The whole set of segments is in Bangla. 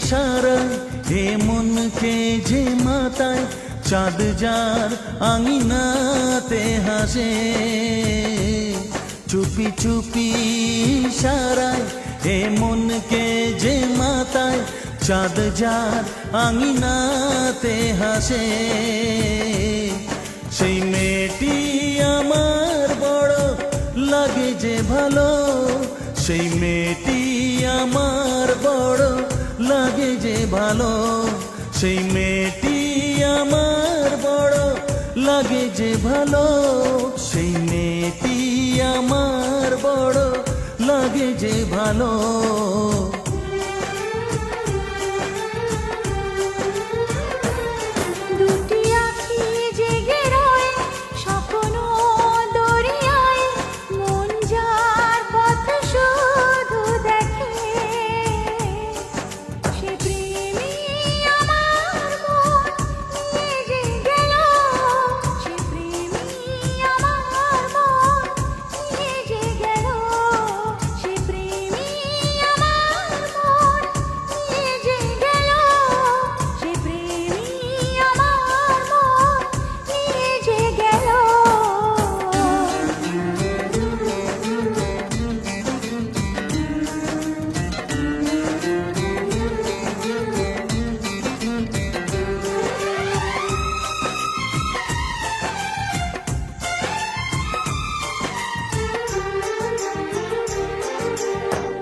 ইশারায় এ মনকে যে মাতায় চাঁদ যার আঙিনাতে হাসে। চুপি চুপি ইশারায় এ মনকে যে মাতায় চাঁদ যার আঙিনাতে হাসে। সেই মেয়েটি আমার বড় লাগে যে ভালো, সেই মেয়েটি আমার বড় লাগে যে ভালো, সেই মেয়েটি আমার বড় লাগে যে ভালো, সেই মেয়েটি আমার বড় লাগে যে ভালো।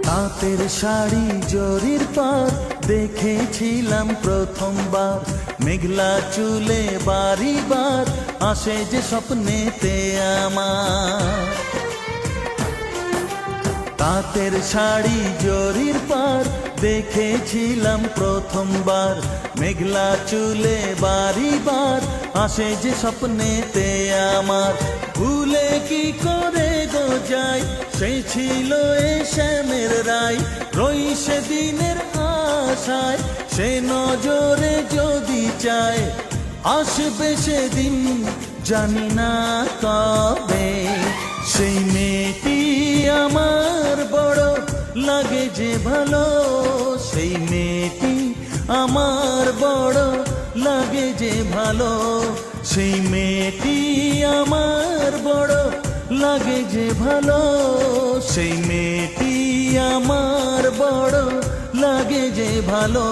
তাঁতের শাড়ি জরির পার দেখেছিলাম প্রথমবার, মেঘলা চুলে বাড়িবার আসে যে স্বপ্নেতে আমার। তাঁতের শাড়ি জরির পার দেখেছিলাম প্রথমবার, মেঘলা চুলে বাড়িবার আসে যে স্বপ্নেতে আমার। ভুলে কি করে গো যাই সে ছিল এ শ্যামের রায়, রই সেদিনের আশায় সে নজরে যদি চায় আসবে সেদিন জানি না কবে। সেই মেয়েটি আমার বড় লাগে যে ভালো, সেই মেয়েটি আমার বড় লাগে যে ভালো, সেই মেয়েটি আমার বড় লাগে যে ভালো, সেই মেয়েটি আমার বড় লাগে যে ভালো।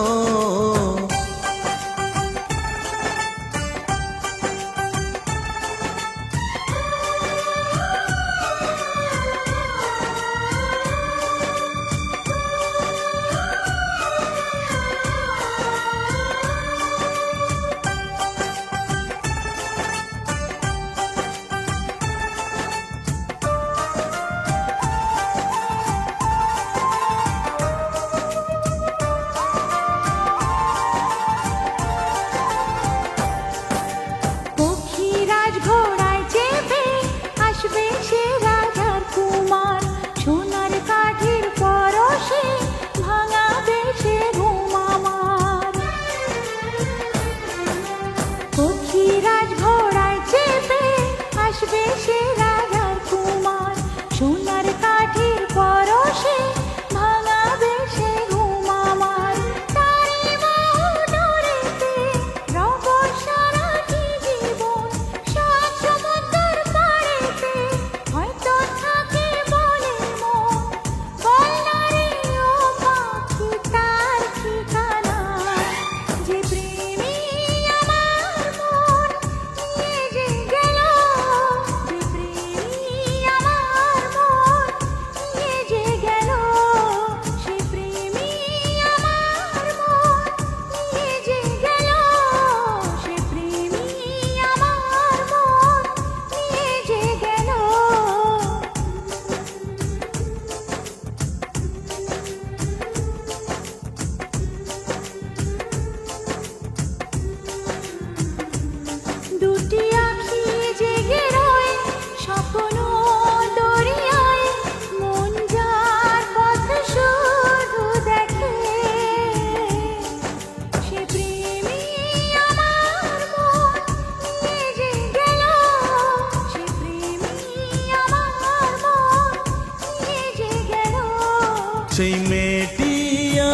সেই মেয়েটি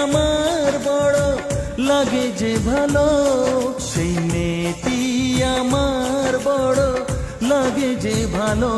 আমার বড় লাগে যে ভালো, সেই মেয়েটি আমার বড় লাগে যে ভালো।